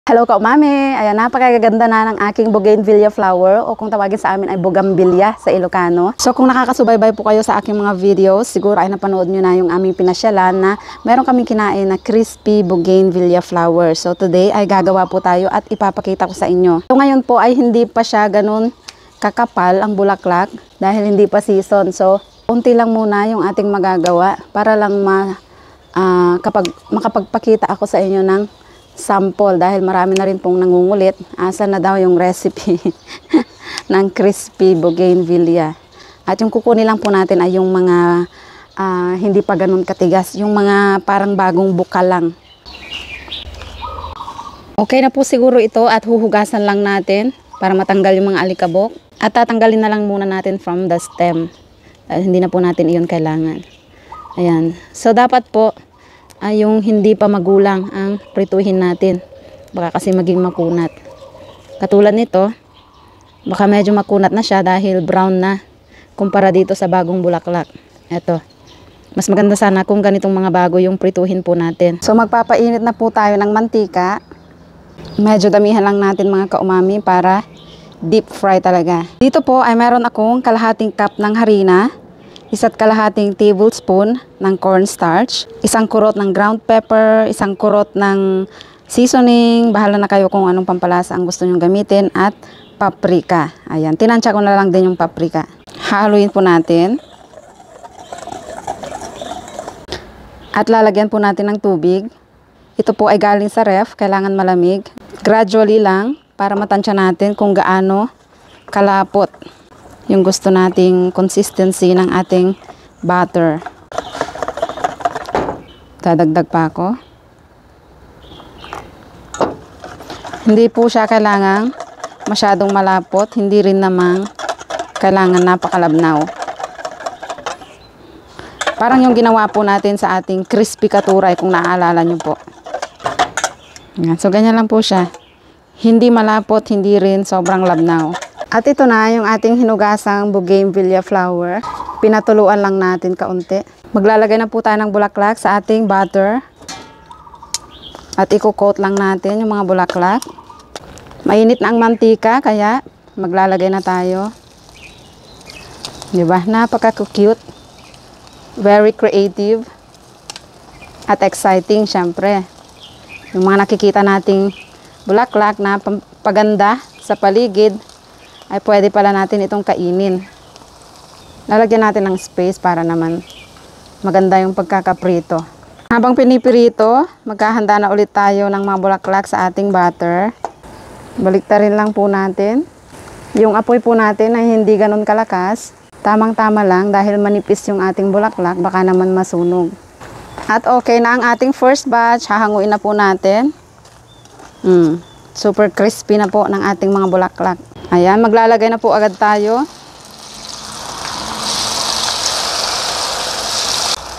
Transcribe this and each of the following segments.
Hello kaumami! Ayan, napakaganda na ng aking bougainvillea flower o kung tawagin sa amin ay bougainvillea sa Ilocano. So kung nakakasubaybay po kayo sa aking mga videos, siguro ay napanood nyo na yung aming pinasyalan na meron kaming kinain na crispy bougainvillea flower. So today ay gagawa po tayo at ipapakita ko sa inyo. So ngayon po ay hindi pa siya ganun kakapal ang bulaklak dahil hindi pa season. So unti lang muna yung ating magagawa para lang kapag makapagpakita ako sa inyo ng sample dahil marami na rin pong nangungulit. Asa na daw yung recipe ng crispy bougainvillea. At yung kukunin lang po natin ay yung mga hindi pa ganun katigas. Yung mga parang bagong bukal lang. Okay na po siguro ito at huhugasan lang natin para matanggal yung mga alikabok. At tatanggalin na lang muna natin from the stem. Dahil hindi na po natin iyon kailangan. Ayan. So dapat po ay yung hindi pa magulang ang prituhin natin. Baka kasi maging makunat. Katulad nito, baka medyo makunat na siya dahil brown na kumpara dito sa bagong bulaklak. Ito. Mas maganda sana kung ganitong mga bago yung prituhin po natin. So magpapainit na po tayo ng mantika. Medyo damihan lang natin mga kaumami para deep fry talaga. Dito po ay meron akong kalahating cup ng harina. 1 kalahating tablespoon ng cornstarch, 1 kurot ng ground pepper, 1 kurot ng seasoning, bahala na kayo kung anong pampalasa ang gusto nyong gamitin, at paprika. Ayan, tinansya ko na lang din yung paprika. Haluin po natin. At lalagyan po natin ng tubig. Ito po ay galing sa ref, kailangan malamig. Gradually lang para matansya natin kung gaano kalapot yung gusto nating consistency ng ating butter. Dadagdag pa ako. Hindi po siya kailangang masyadong malapot, hindi rin namang kailangan napakalabnaw. Parang yung ginawa po natin sa ating crispy katuray kung naaalala nyo po. So ganyan lang po siya. Hindi malapot, hindi rin sobrang labnaw. At ito na yung ating hinugasang bougainvillea flower. Pinatuluan lang natin kaunti. Maglalagay na po tayo ng bulaklak sa ating butter. At i-coat lang natin yung mga bulaklak. Mainit na ang mantika kaya maglalagay na tayo. Diba? Napaka-cute. Very creative. At exciting syempre. Yung mga nakikita nating bulaklak na paganda sa paligid ay pwede pala natin itong kainin. Lalagyan natin ng space para naman maganda yung pagkakaprito. Habang pinipirito, magkahanda na ulit tayo ng mga bulaklak sa ating butter. Baliktarin lang po natin. Yung apoy po natin ay hindi ganun kalakas. Tamang-tama lang dahil manipis yung ating bulaklak, baka naman masunog. At okay na ang ating first batch. Hahanguin na po natin. Super crispy na po ng ating mga bulaklak. Ayan, maglalagay na po agad tayo.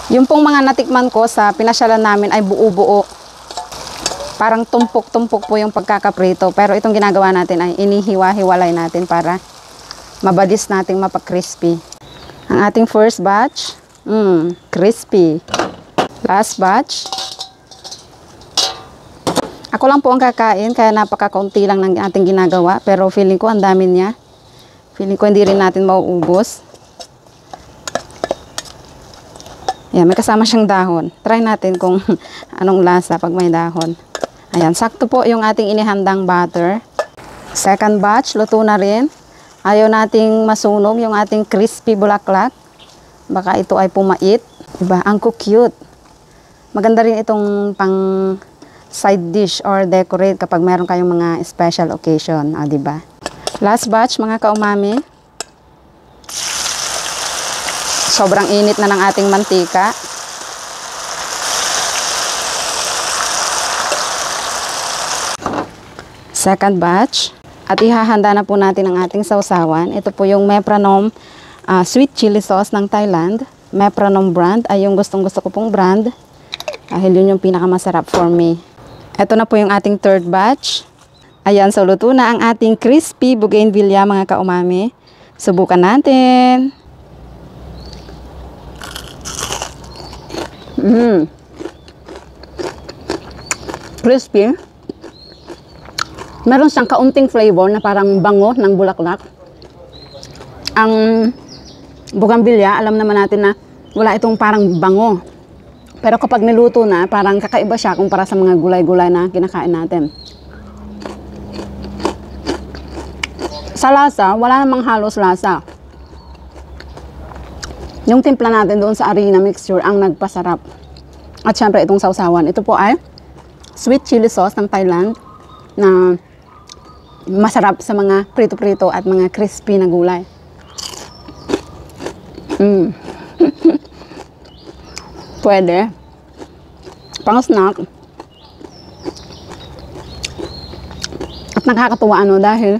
Yung pong mga natikman ko sa pinasyalan namin ay buo-buo. Parang tumpok-tumpok po yung pagkakaprito. Pero itong ginagawa natin ay inihiwa-hiwalay natin para mabadis nating mapakrispy. Ang ating first batch, crispy. Last batch. Ako lang po ang kakain, kaya napaka-kaunti lang ng ating ginagawa. Pero feeling ko ang dami niya. Feeling ko hindi rin natin mauubos. Ayan, may kasama siyang dahon. Try natin kung anong lasa pag may dahon. Ayan, sakto po yung ating inihandang butter. Second batch, luto na rin. Ayaw nating masunog yung ating crispy bulaklak. Baka ito ay pumait. Diba? Ang cute. Maganda rin itong pang side dish or decorate kapag meron kayong mga special occasion, diba? Last batch mga kaumami. Sobrang init na ng ating mantika. Second batch. At ihahanda na po natin ang ating sausawan. Ito po yung Mepranom sweet chili sauce ng Thailand. Mepranom brand ay yung gustong-gusto ko pong brand. Dahil yun yung pinakamasarap for me. Ito na po yung ating third batch. Ayan, so luto na ang ating crispy bougainvillea mga kaumami. Subukan natin. Crispy. Meron siyang kaunting flavor na parang bango ng bulaklak. Ang bougainvillea, alam naman natin na wala itong parang bango. Pero kapag niluto na, parang kakaiba siya kumpara sa mga gulay-gulay na kinakain natin. Sa lasa, wala namang halos lasa. Yung timpla natin doon sa harina mixture ang nagpasarap. At syempre itong sausawan. Ito po ay sweet chili sauce ng Thailand na masarap sa mga prito-prito at mga crispy na gulay. Pwede. Pang snack. At nakakatuwa dahil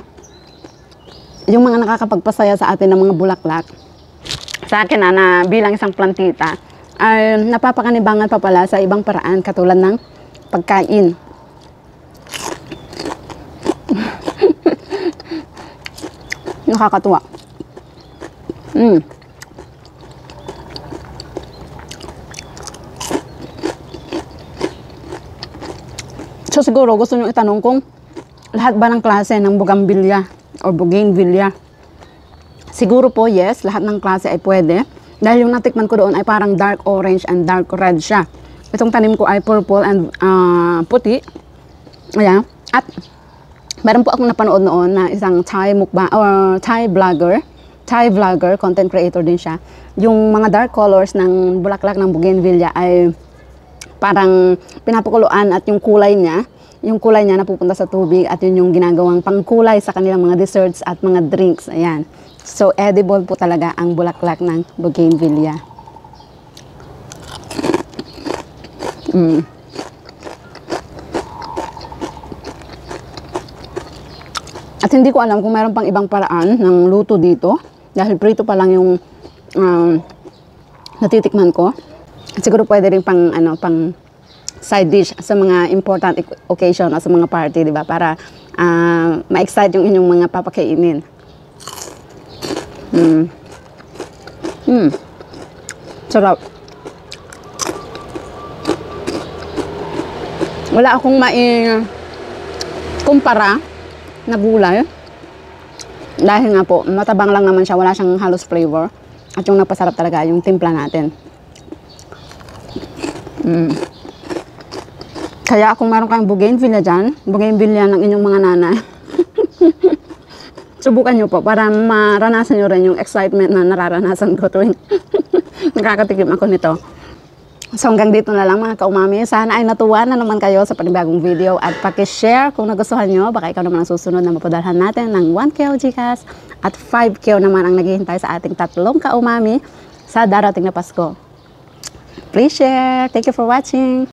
yung mga nakakapagpasaya sa atin ng mga bulaklak, sa akin na bilang isang plantita, ay napapakanibangan pa pala sa ibang paraan katulad ng pagkain. Nakakatuwa. So siguro gusto nyo itanong kung lahat ba ng klase ng bougainvillea o bougainvillea. Siguro po yes, lahat ng klase ay pwede. Dahil yung natikman ko doon ay parang dark orange and dark red siya. Itong tanim ko ay purple and puti. Ayan. At meron po akong napanood noon na isang Thai mukbang or Thai vlogger, content creator din siya. Yung mga dark colors ng bulaklak ng bougainvillea ay parang pinapakuluan at yung kulay niya napupunta sa tubig at yun yung ginagawang pangkulay sa kanilang mga desserts at mga drinks. Ayan. So, edible po talaga ang bulaklak ng bougainvillea. At hindi ko alam kung meron pang ibang paraan ng luto dito. Dahil prito pa lang yung natitikman ko. At siguro pwede rin pang side dish sa mga important occasion o sa mga party, di ba? Para ma-excite yung inyong mga papakainin. Sarap. Wala akong kumpara na gulay. Dahil nga po, matabang lang naman siya. Wala siyang halos flavor. At yung napasarap talaga, yung timpla natin. Kaya kung meron kang bougainvillea dyan, bougainvillea ng inyong mga nanay, subukan nyo po para maranasan nyo rin yung excitement na nararanasan ko tuwing nakakatikim ako nito. So hanggang dito na lang mga kaumami. Sana ay natuwa na naman kayo sa panibagong video at pakishare kung nagustuhan nyo. Baka ikaw naman ang susunod na mapadalhan natin ng 1 KO GCash at 5 KO naman ang naghihintay sa ating tatlong kaumami sa darating na Pasko. Please share. Thank you for watching.